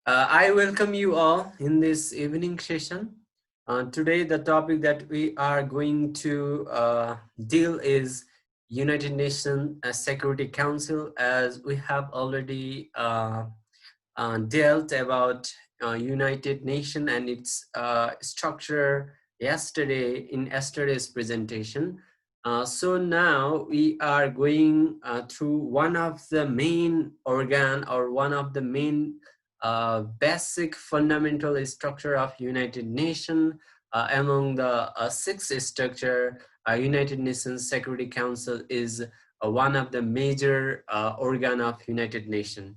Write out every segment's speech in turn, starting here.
I welcome you all in this evening session. Today, the topic that we are going to deal is United Nations Security Council, as we have already dealt about United Nations and its structure in yesterday's presentation. So now we are going through one of the main organ or one of the main basic fundamental structure of United Nations. Among the six structure, United Nations Security Council is one of the major organ of United Nations.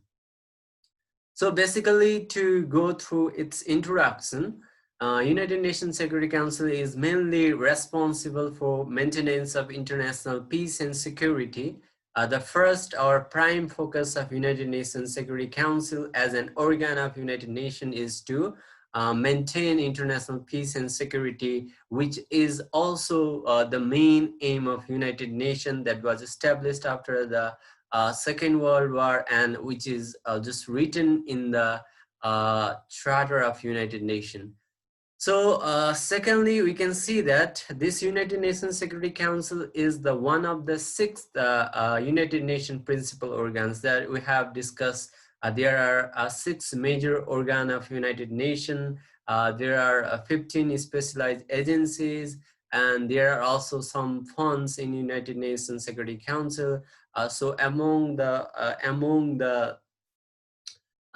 So basically, to go through its introduction, United Nations Security Council is mainly responsible for maintenance of international peace and security. The first or prime focus of United Nations Security Council as an organ of United Nations is to maintain international peace and security, which is also the main aim of United Nations that was established after the Second World War, and which is just written in the Charter of United Nations. So secondly, we can see that this United Nations Security Council is the one of the six United Nations principal organs that we have discussed. There are six major organs of United Nations. There are 15 specialized agencies, and there are also some funds in United Nations Security Council. So among the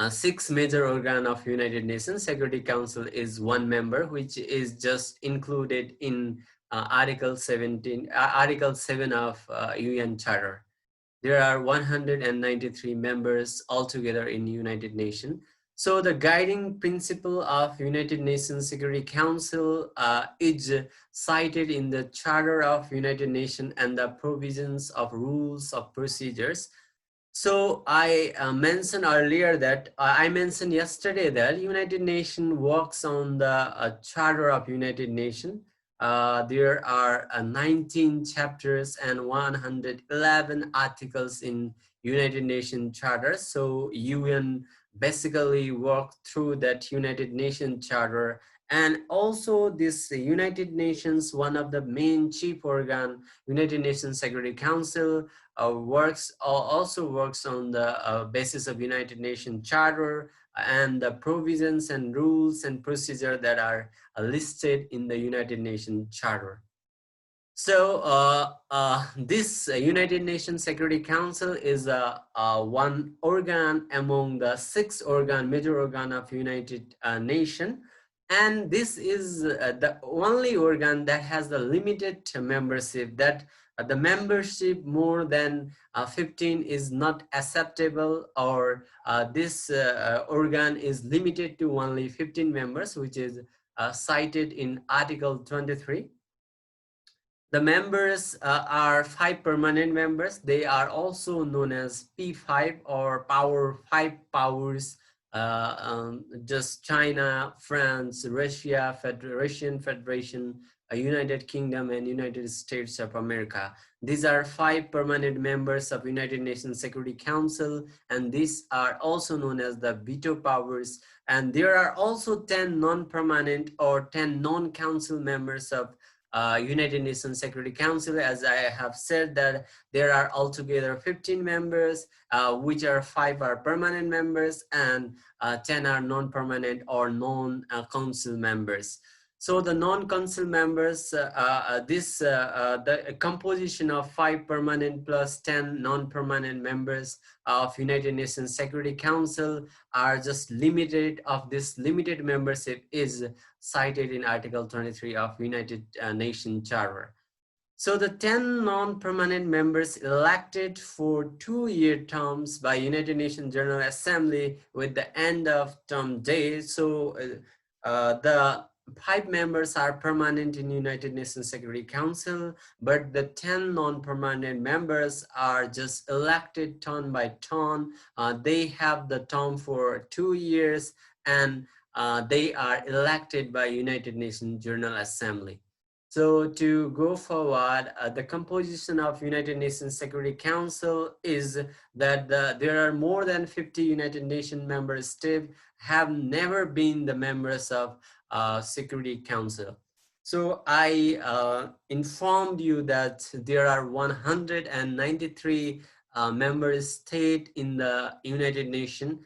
six major organ of United Nations Security Council is one member, which is just included in Article 7 of UN Charter. There are 193 members altogether in United Nations. So the guiding principle of United Nations Security Council is cited in the Charter of United Nations and the provisions of rules of procedures. So I mentioned earlier that I mentioned yesterday that United Nations works on the Charter of United Nations. There are 19 chapters and 111 articles in United Nations Charter. So UN basically worked through that United Nations Charter, and also this United Nations, one of the main chief organ, United Nations Security Council, also works on the basis of United Nations Charter and the provisions and rules and procedure that are listed in the United Nations Charter. So this United Nations Security Council is one organ among the six major organ of United Nations, and this is the only organ that has the limited membership, that the membership more than 15 is not acceptable, or this organ is limited to only 15 members, which is cited in Article 23. The members are 5 permanent members. They are also known as P5 or Five Powers. Just China, France, Russia, Russian Federation, United Kingdom, and United States of America. These are 5 permanent members of United Nations Security Council, and these are also known as the veto powers. And there are also 10 non-permanent or 10 non-council members of United Nations Security Council. As I have said, that there are altogether 15 members, which are 5 are permanent members and 10 are non-permanent or non-council members. So the non-council members, the composition of 5 permanent plus 10 non-permanent members of United Nations Security Council are just limited. Of this limited membership is cited in Article 23 of United Nations Charter. So the 10 non-permanent members elected for 2-year terms by United Nations General Assembly with the end of term date. So the 5 members are permanent in United Nations Security Council, but the 10 non-permanent members are just elected turn by turn. They have the term for 2 years, and they are elected by United Nations General Assembly. So to go forward, the composition of United Nations Security Council is that there are more than 50 United Nations member states have never been the members of Security Council. So I informed you that there are 193 member states in the United Nations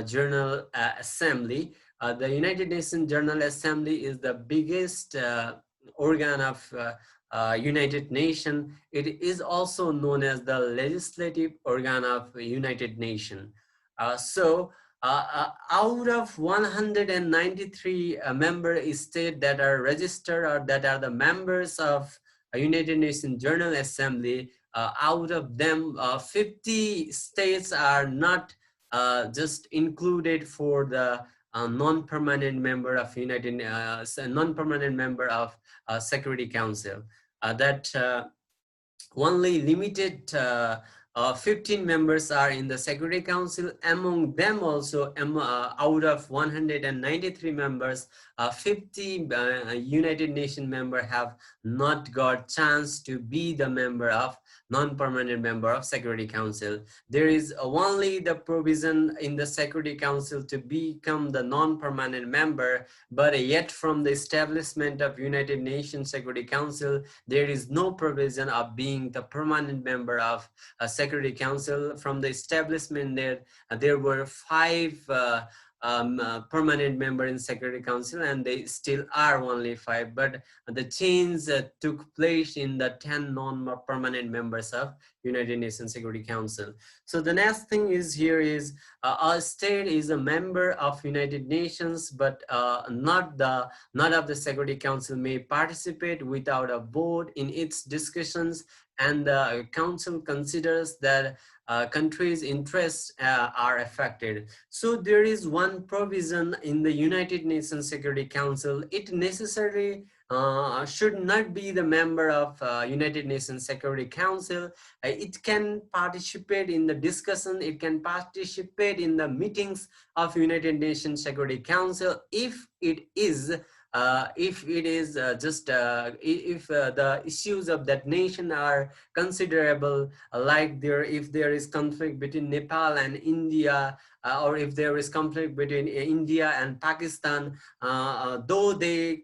General Assembly. The United Nations General Assembly is the biggest organ of United Nations. It is also known as the legislative organ of United Nations. Out of 193 member states that are registered or that are the members of United Nations General Assembly, out of them, 50 states are not just included for the non-permanent member of non-permanent member of Security Council. That only limited 15 members are in the Security Council. Among them also, out of 193 members, 50 United Nations member have not got chance to be the member of non-permanent member of Security Council. There is only the provision in the Security Council to become the non-permanent member, but yet from the establishment of United Nations Security Council, there is no provision of being the permanent member of a Security Council. From the establishment there were five permanent member in Security Council, and they still are only five, but the change took place in the 10 non-permanent members of United Nations Security Council. So the next thing is here is a state is a member of United Nations, but not of the Security Council may participate without a vote in its discussions, and the council considers that countries' interests are affected. So there is one provision in the United Nations Security Council. It necessarily should not be the member of United Nations Security Council. It can participate in the discussion, it can participate in the meetings of United Nations Security Council if it is just if the issues of that nation are considerable, like if there is conflict between Nepal and India, or if there is conflict between India and Pakistan, though they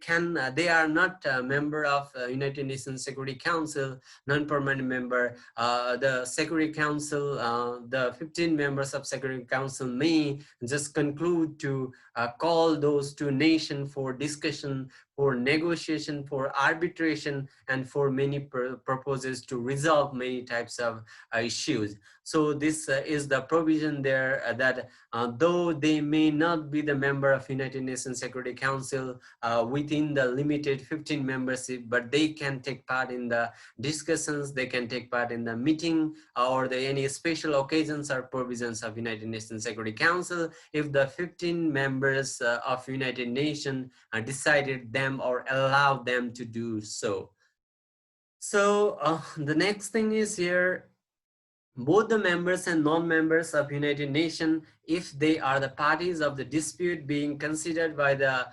are not a member of United Nations Security Council, non-permanent member, the Security Council, the 15 members of Security Council may just conclude to call those two nations for discussion, for negotiation, for arbitration, and for many purposes to resolve many types of issues. So this is the provision there that though they may not be the member of United Nations Security Council within the limited 15 membership, but they can take part in the discussions, they can take part in the meeting or any special occasions or provisions of United Nations Security Council if the 15 members of United Nations decided them or allowed them to do so. So the next thing is here, both the members and non-members of United Nations, if they are the parties of the dispute being considered by the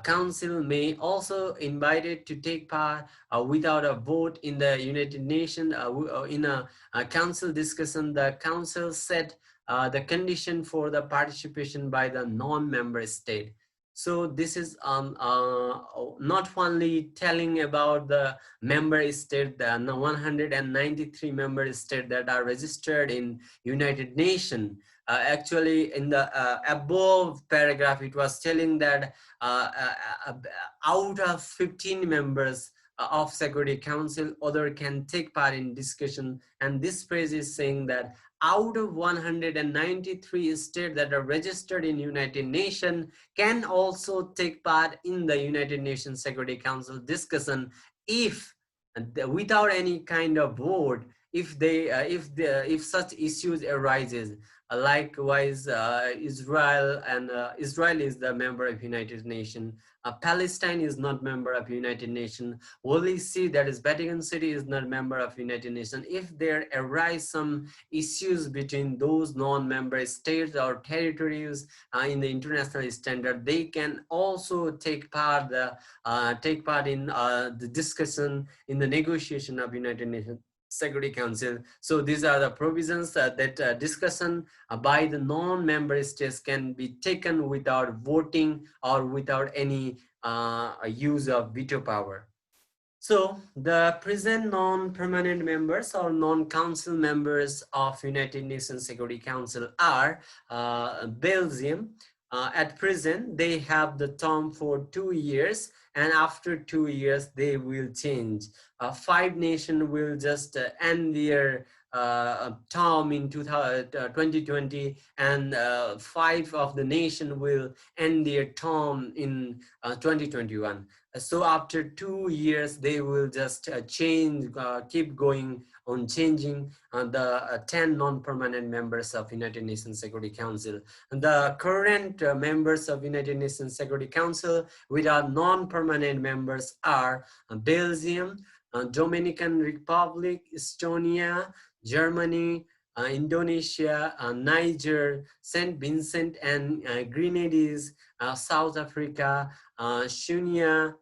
council, may also invited to take part without a vote in the United Nations in a council discussion. The council set the condition for the participation by the non-member state. So this is not only telling about the member state, the 193 member states that are registered in United Nations. Actually, in the above paragraph, it was telling that out of 15 members of Security Council, other can take part in discussion. And this phrase is saying that out of 193 states that are registered in United Nations can also take part in the United Nations Security Council discussion if without any kind of vote, if such issues arises. Likewise, Israel, and Israel is the member of United Nations. Palestine is not member of United Nations. Holy See, that is Vatican City, is not member of United Nations. If there arise some issues between those non-member states or territories in the international standard, they can also take part in the discussion in the negotiation of United Nations Security Council. So these are the provisions that discussion by the non-member states can be taken without voting or without any use of veto power. So the present non-permanent members or non-council members of United Nations Security Council are Belgium. At present, they have the term for 2 years, and after 2 years, they will change. Five nations will just end their term in 2020, and five of the nation will end their term in 2021. So after 2 years, they will just change, keep going on changing the 10 non-permanent members of United Nations Security Council. And the current members of United Nations Security Council with our non-permanent members are Belgium, Dominican Republic, Estonia, Germany, Indonesia, Niger, St. Vincent and Grenadines, South Africa, Shunia,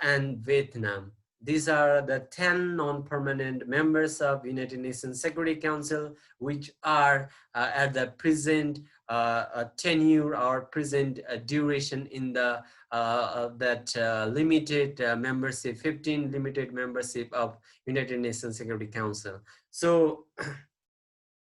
and Vietnam. These are the 10 non-permanent members of United Nations Security Council, which are at the present tenure or present duration in the that limited membership, 15 limited membership of United Nations Security Council. So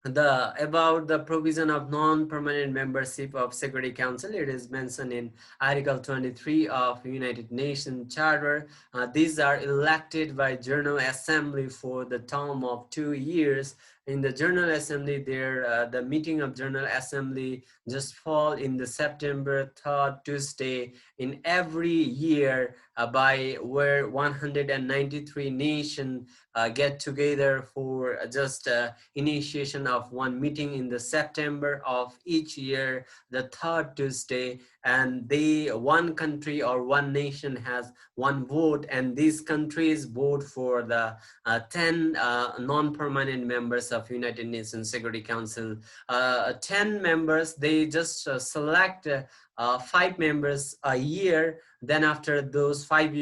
about the provision of non-permanent membership of Security Council, it is mentioned in Article 23 of United Nations Charter. These are elected by General Assembly for the term of 2 years. In the General Assembly, the meeting of General Assembly just fall in the September 3rd Tuesday in every year, by where 193 nations get together for just initiation of one meeting in the September of each year, the third Tuesday, and one country or one nation has one vote, and these countries vote for the 10 non-permanent members of United Nations Security Council. 10 members, they just select 5 members a year. Then after those 5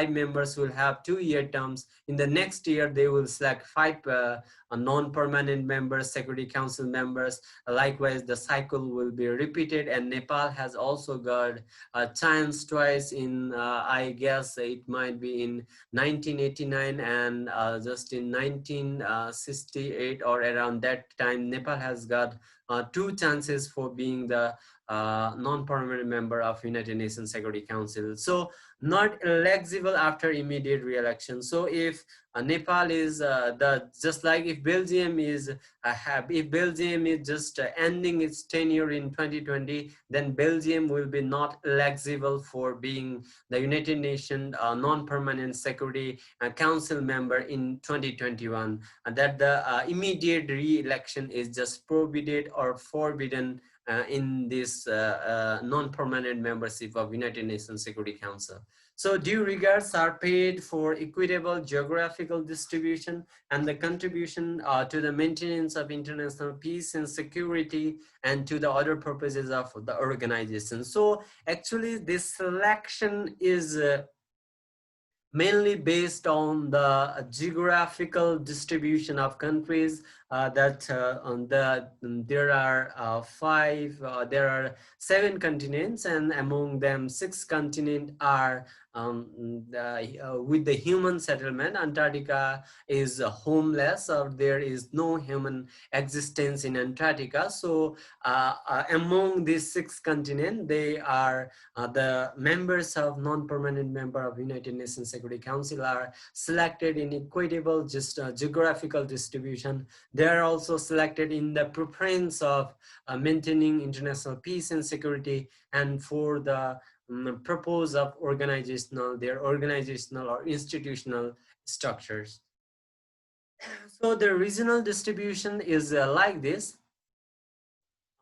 members will have 2-year terms. In the next year, they will select 5 non-permanent members, Security Council members. Likewise, the cycle will be repeated, and Nepal has also got a chance twice in, I guess it might be in 1989 and just in 1968 or around that time, Nepal has got 2 chances for being the non-permanent member of United Nations Security Council. So not eligible after immediate re-election. So if Nepal is just like if Belgium is just ending its tenure in 2020, then Belgium will be not eligible for being the United Nations non-permanent Security Council member in 2021. And that the immediate re-election is just prohibited or forbidden in this non-permanent membership of United Nations Security Council. So due regards are paid for equitable geographical distribution and the contribution to the maintenance of international peace and security and to the other purposes of the organization. So actually this selection is mainly based on the geographical distribution of countries, there are 7 continents, and among them 6 continents are with the human settlement. Antarctica is homeless, or there is no human existence in Antarctica. So among these 6 continents, they are the members of non-permanent member of United Nations Security Council are selected in equitable geographical distribution. They are also selected in the preference of maintaining international peace and security, and for the purpose of their organizational or institutional structures. So the regional distribution is like this.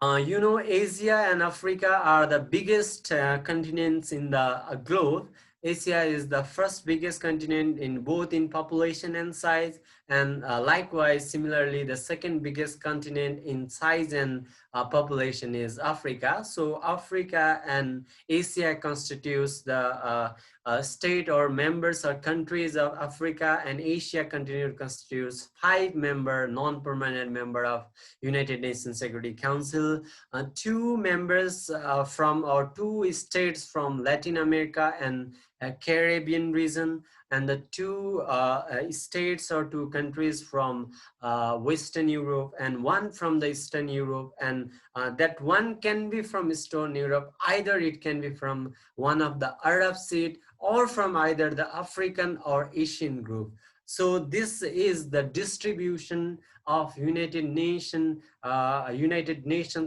Asia and Africa are the biggest continents in the globe. Asia is the first biggest continent in both in population and size, and likewise, similarly, the second biggest continent in size and population is Africa. So Africa and Asia constitutes the state or members or countries of Africa, and Asia continue to constitutes five-member non-permanent member of United Nations Security Council, two members from or two states from Latin America and Caribbean region, and the two states or two countries from Western Europe and one from the Eastern Europe, and that one can be from Eastern Europe, either it can be from one of the Arab state or from either the African or Asian group. So this is the distribution of United Nations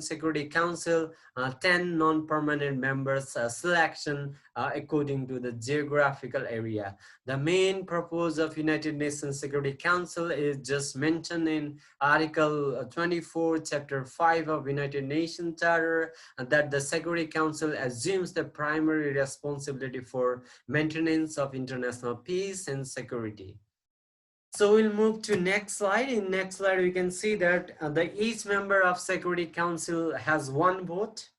Security Council, 10 non-permanent members selection according to the geographical area. The main purpose of United Nations Security Council is just mentioned in Article 24, Chapter 5 of United Nations Charter, that the Security Council assumes the primary responsibility for maintenance of international peace and security. So we'll move to next slide. In next slide, we can see that each member of Security Council has one vote.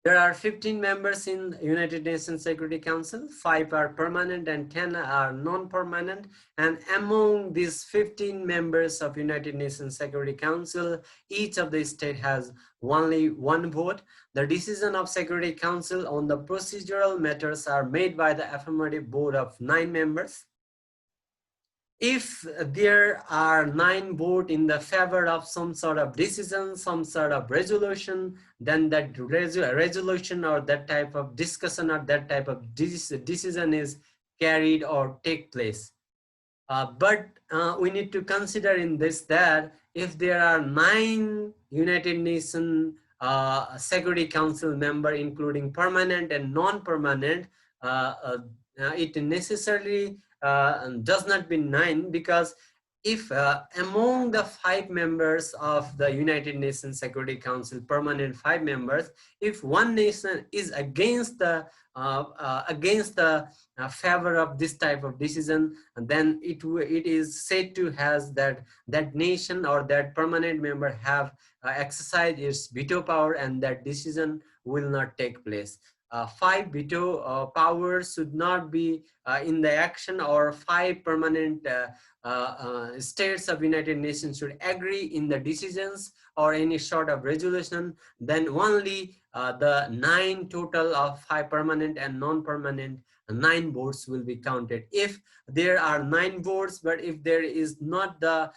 There are 15 members in United Nations Security Council, 5 are permanent and 10 are non-permanent. And among these 15 members of United Nations Security Council, each of the state has only one vote. The decision of Security Council on the procedural matters are made by the affirmative vote of 9 members. If there are 9 votes in the favor of some sort of decision, some sort of resolution, then that resolution or that type of discussion or that type of decision is carried or take place. But we need to consider in this that if there are 9 United Nations Security Council members, including permanent and non-permanent, it necessarily does not be 9, because if among the 5 members of the United Nations Security Council, permanent 5 members, if one nation is against the favor of this type of decision, then it is said to has that nation or that permanent member have exercised its veto power, and that decision will not take place. 5 veto powers should not be in the action, or 5 permanent states of United Nations should agree in the decisions or any sort of resolution, then only the 9 total of 5 permanent and non-permanent 9 votes will be counted. If there are 9 votes, but if there is not the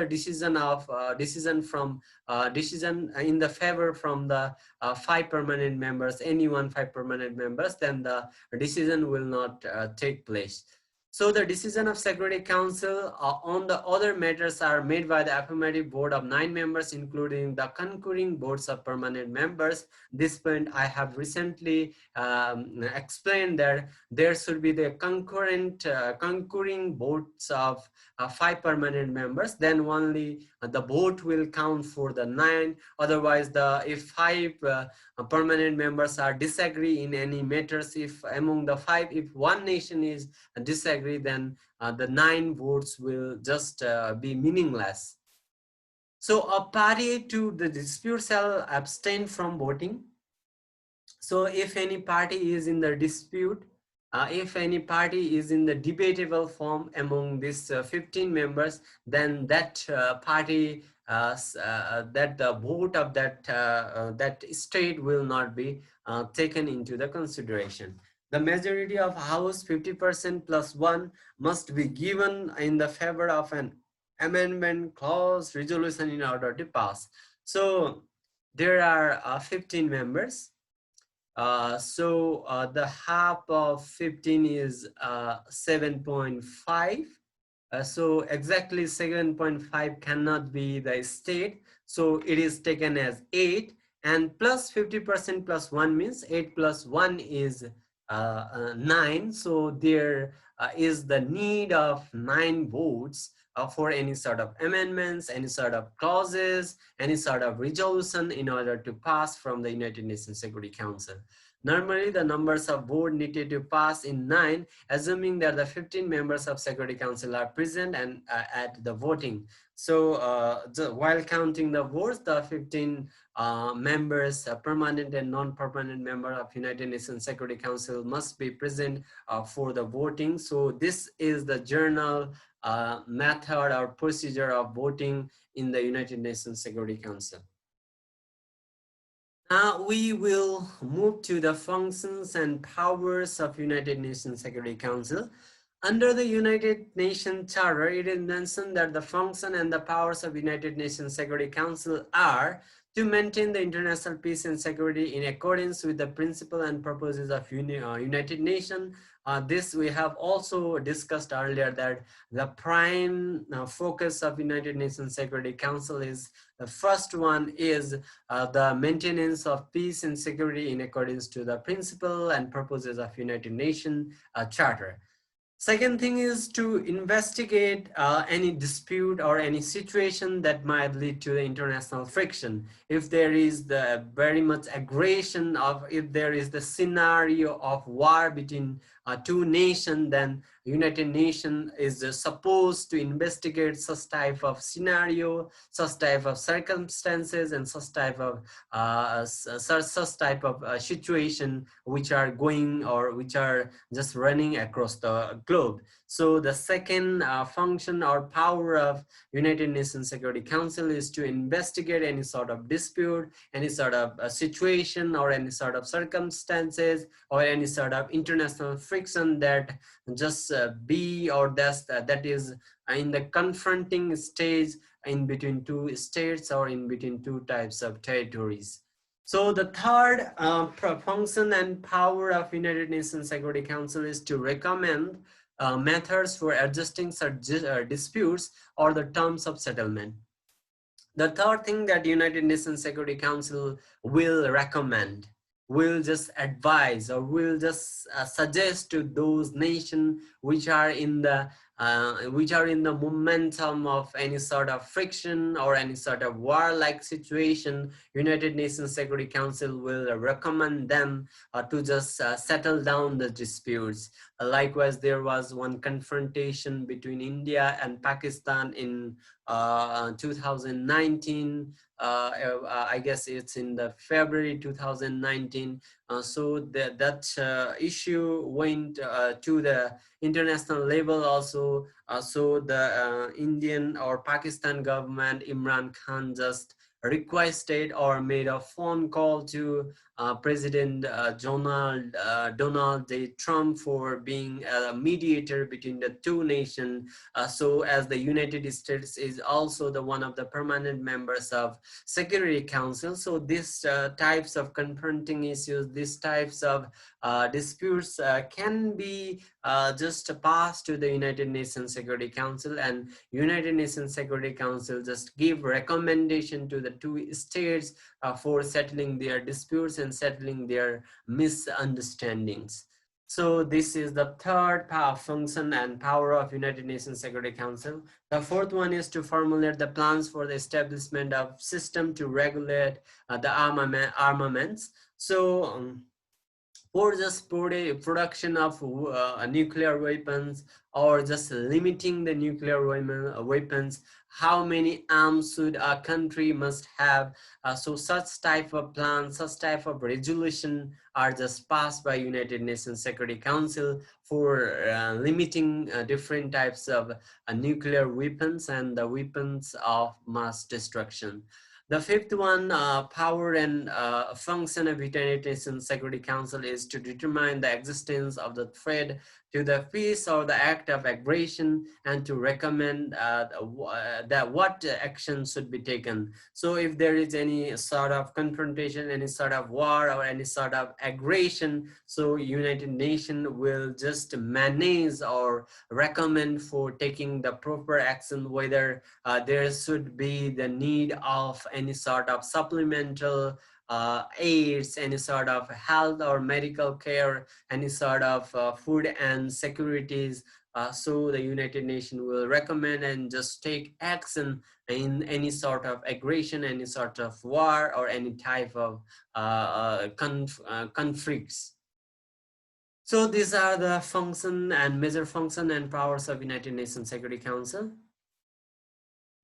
decision of decision in the favor from the 5 permanent members, any 5 permanent members, then the decision will not take place. So the decision of Security Council on the other matters are made by the affirmative vote of 9 members, including the concurring votes of permanent members. This point I have recently explained that there should be the concurring votes of 5 permanent members, then only the vote will count for the 9. Otherwise, if 5 permanent members are disagree in any matters, if among the 5, if one nation is disagree, then the 9 votes will just be meaningless. So a party to the dispute shall abstain from voting. So if any party is in the dispute, if any party is in the debatable form among these 15 members, then that party, that the vote of that state will not be taken into the consideration. The majority of House, 50% plus 1, must be given in the favor of an amendment clause resolution in order to pass. So there are 15 members. So the half of 15 is 7.5. So exactly 7.5 cannot be the state. So it is taken as 8, and plus 50% plus 1 means 8 plus 1 is 9. So there is the need of 9 votes for any sort of amendments, any sort of clauses, any sort of resolution in order to pass from the United Nations Security Council. Normally, the numbers of vote needed to pass in 9, assuming that the 15 members of Security Council are present and at the voting. So, while counting the votes, the 15 members, permanent and non-permanent member of United Nations Security Council must be present for the voting. So, this is the journal method or procedure of voting in the United Nations Security Council. Now we will move to the functions and powers of United Nations Security Council. Under the United Nations Charter, it is mentioned that the function and the powers of United Nations Security Council are to maintain the international peace and security in accordance with the principle and purposes of United Nations. This we have also discussed earlier, that the prime focus of United Nations Security Council is, the first one is the maintenance of peace and security in accordance to the principle and purposes of United Nations Charter. Second thing is to investigate any dispute or any situation that might lead to the international friction. If there is the very much aggression of, if there is the scenario of war between two nations, then United Nations is supposed to investigate such type of scenario, such type of circumstances, and such type of situation which are going or which are just running across the globe. So the second function or power of United Nations Security Council is to investigate any sort of dispute, any sort of situation, or any sort of circumstances, or any sort of international friction that just be or that is in the confronting stage in between two states or in between two types of territories. So the third function and power of United Nations Security Council is to recommend methods for adjusting such disputes or the terms of settlement. The third thing that United Nations Security Council will recommend, will just advise, or will just suggest to those nations which are in the momentum of any sort of friction or any sort of war-like situation. United Nations Security Council will recommend them to just settle down the disputes. Likewise, there was one confrontation between India and Pakistan in 2019. I guess it's in the February 2019. So that issue went to the international level also. So the Indian or Pakistan government, Imran Khan, just requested or made a phone call to President Donald J. Trump for being a mediator between the two nations. So as the United States is also the one of the permanent members of Security Council, so these types of confronting issues, these types of disputes can be just passed to the United Nations Security Council, and United Nations Security Council just give recommendation to the two states for settling their disputes and settling their misunderstandings. So this is the third function and power of United Nations Security Council. The fourth one is to formulate the plans for the establishment of system to regulate the armaments. So for just production of nuclear weapons, or just limiting the nuclear weapons, how many arms should a country must have. So such type of plan, such type of resolution are just passed by United Nations Security Council for limiting different types of nuclear weapons and the weapons of mass destruction. The fifth one, power and function of United Nations Security Council, is to determine the existence of the threat to the peace or the act of aggression, and to recommend that what action should be taken. So if there is any sort of confrontation, any sort of war, or any sort of aggression, so United Nations will just manage or recommend for taking the proper action, whether there should be the need of any sort of supplemental aids, any sort of health or medical care, any sort of food and securities So the United Nations will recommend and just take action in any sort of aggression, any sort of war, or any type of conflicts. So these are the function and major function and powers of United Nations Security Council.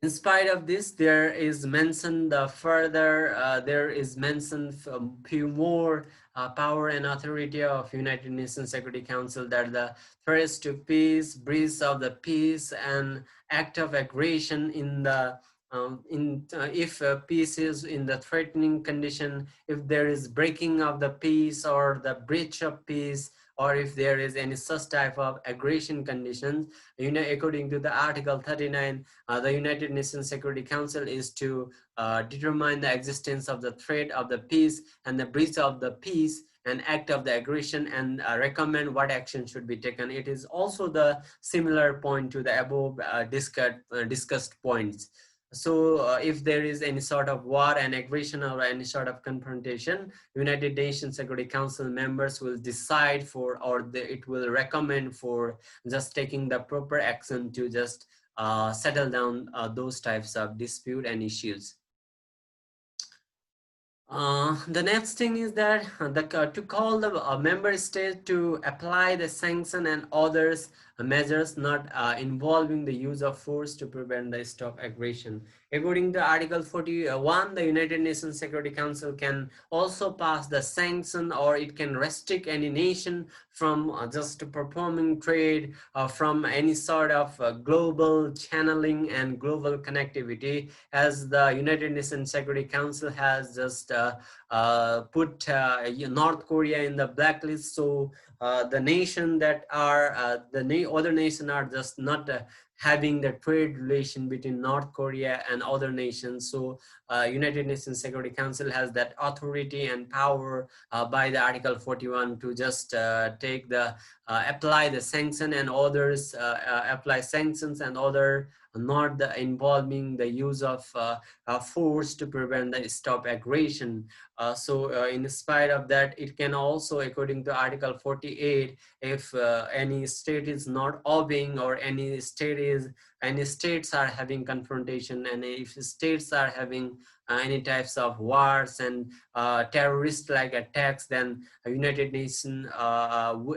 In spite of this, there is mentioned there is mentioned few more power and authority of United Nations Security Council, that the threats to peace, breach of the peace, and act of aggression in the if peace is in the threatening condition, if there is breaking of the peace or the breach of peace, or if there is any such type of aggression conditions, according to the Article 39, the United Nations Security Council is to determine the existence of the threat of the peace and the breach of the peace and act of the aggression, and recommend what action should be taken. It is also the similar point to the above discussed points. So if there is any sort of war and aggression or any sort of confrontation, United Nations Security Council members will decide for, or it will recommend for just taking the proper action to just settle down those types of dispute and issues. The next thing is that to call the member state to apply the sanction and others measures not involving the use of force to prevent the stop aggression. According to Article 41, the United Nations Security Council can also pass the sanction, or it can restrict any nation from just performing trade, from any sort of global channeling and global connectivity, as the United Nations Security Council has just put North Korea in the blacklist. So the nation that are other nation are just not having the trade relation between North Korea and other nations. So United Nations Security Council has that authority and power by the Article 41 to just take the apply the sanction and others apply sanctions and other not involving the use of force to prevent the stop aggression. So in spite of that, it can also, according to Article 48, if any state is not obeying, or any states are having confrontation, and if states are having any types of wars and terrorist like attacks, then United Nations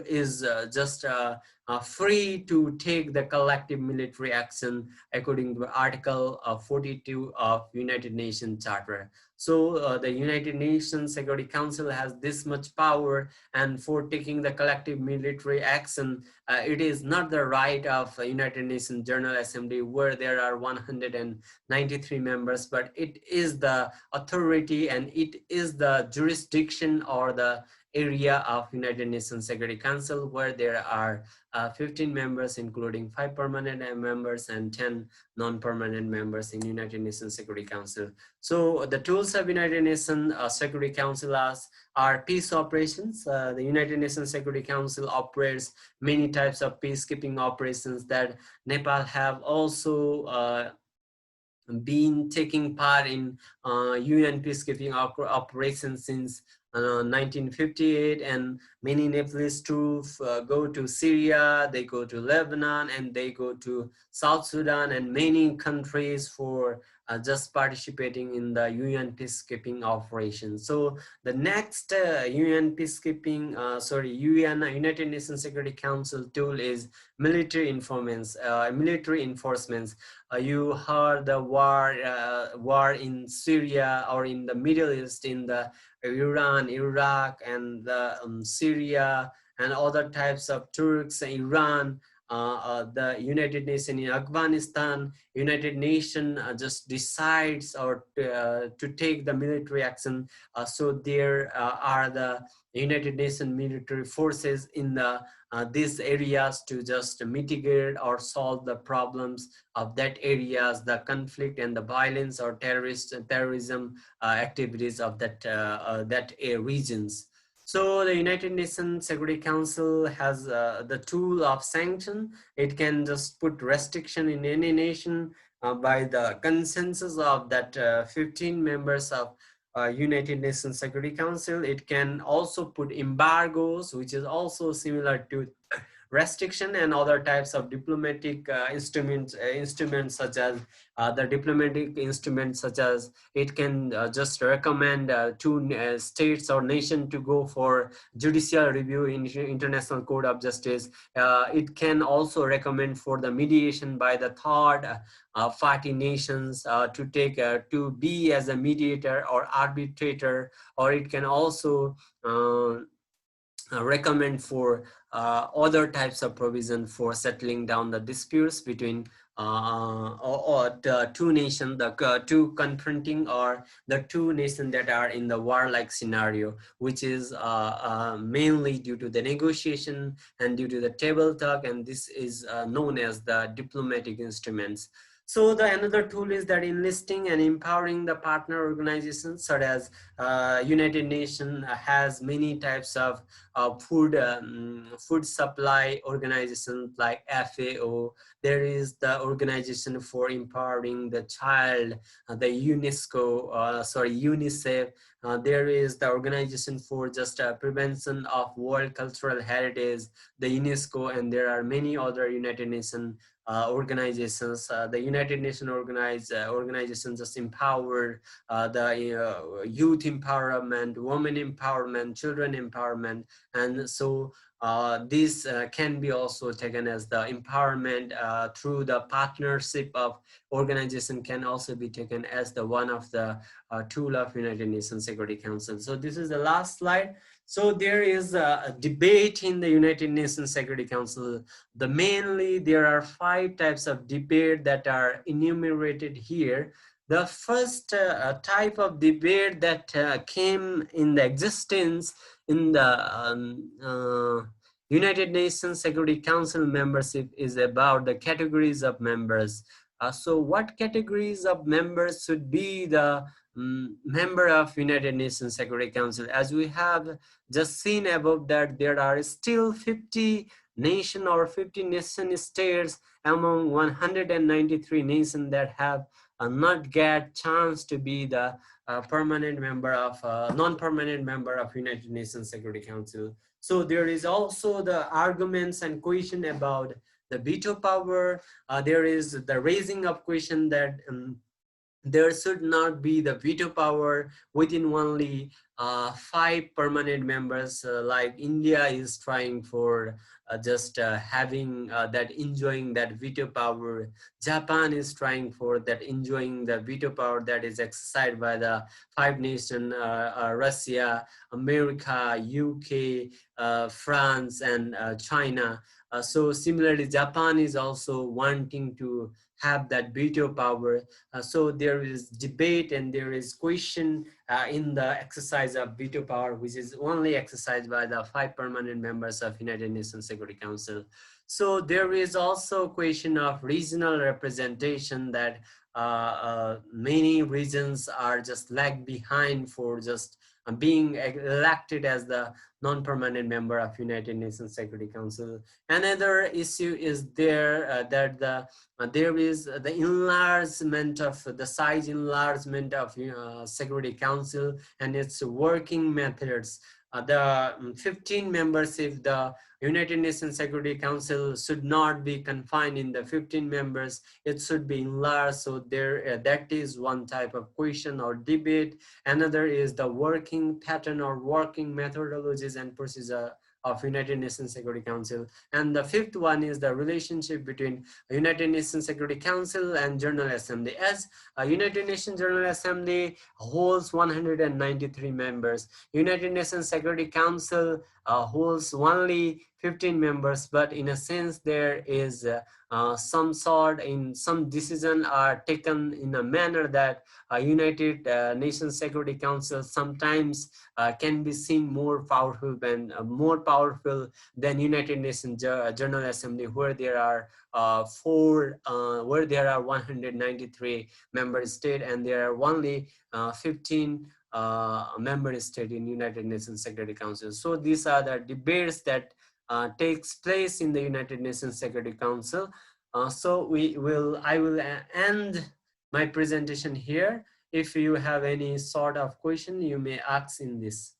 is just free to take the collective military action according to Article 42 of United Nations Charter. So the United Nations Security Council has this much power, and for taking the collective military action, it is not the right of United Nations General Assembly, where there are 193 members, but it is the authority and it is the jurisdiction or the area of United Nations Security Council, where there are 15 members, including 5 permanent members and 10 non-permanent members in United Nations Security Council. So the tools of United Nations Security Council are peace operations. The United Nations Security Council operates many types of peacekeeping operations that Nepal have also been taking part in UN peacekeeping operations since 1958, and many Nepalese troops go to Syria, they go to Lebanon, and they go to South Sudan and many countries for just participating in the UN peacekeeping operation. So the next UN peacekeeping, United Nations Security Council tool is military informants, military enforcements. You heard the war in Syria or in the Middle East, in the Iran, Iraq, and the Syria, and other types of Turks, Iran, the United Nations in Afghanistan. United Nations just decides or to take the military action. So there are the United Nations military forces in the these areas to just mitigate or solve the problems of that areas, the conflict and the violence or terrorism activities of that regions. So the United Nations Security Council has the tool of sanction. It can just put restriction in any nation by the consensus of that 15 members of United Nations Security Council. It can also put embargoes, which is also similar to restriction and other types of diplomatic instruments such as the diplomatic instruments such as it can just recommend to states or nation to go for judicial review in International Court of Justice. It can also recommend for the mediation by the third party nations to be as a mediator or arbitrator, or it can also uh, recommend for other types of provision for settling down the disputes between or the two nations, the two confronting or the two nations that are in the warlike scenario, which is mainly due to the negotiation and due to the table talk, and this is known as the diplomatic instruments. So the another tool is that enlisting and empowering the partner organizations, such as United Nations has many types of food supply organizations like FAO. There is the organization for empowering the child, the UNICEF. There is the organization for just prevention of world cultural heritage, the UNESCO, and there are many other United Nations organizations. The United Nations organizations just empower the youth empowerment, women empowerment, children empowerment, and so this can be also taken as the empowerment through the partnership of organization can also be taken as the one of the tool of United Nations Security Council. So this is the last slide. So there is a debate in the United Nations Security Council. Mainly there are 5 types of debate that are enumerated here. The first type of debate that came in the existence in the United Nations Security Council membership is about the categories of members. So what categories of members should be the member of United Nations Security Council? As we have just seen above that there are still 50 nation or 50 nation states among 193 nations that have not get chance to be the permanent member of non-permanent member of United Nations Security Council. So there is also the arguments and question about the veto power. There is the raising of question that there should not be the veto power within only 5 permanent members, like India is trying for just having that enjoying that veto power. Japan is trying for that enjoying the veto power that is exercised by the 5 nations, Russia, America, UK, France, and China. So similarly, Japan is also wanting to have that veto power. So there is debate and there is question in the exercise of veto power, which is only exercised by the 5 permanent members of United Nations Security Council. So there is also question of regional representation, that many regions are just lag behind for just being elected as the non-permanent member of United Nations Security Council. Another issue is that there is the enlargement of the size enlargement of Security Council and its working methods. The 15 members, if the United Nations Security Council should not be confined in the 15 members, it should be enlarged. So there, that is one type of question or debate. Another is the working pattern or working methodologies and procedure of United Nations Security Council. And the 5th one is the relationship between United Nations Security Council and General Assembly. As United Nations General Assembly holds 193 members, United Nations Security Council holds only 15 members, but in a sense there is some sort in some decision are taken in a manner that United Nations Security Council sometimes can be seen more powerful than United Nations General Assembly, where there are where there are 193 member states and there are only 15 member state in United Nations Security Council. So these are the debates that takes place in the United Nations Security Council. So I will end my presentation here. If you have any sort of question, you may ask in this.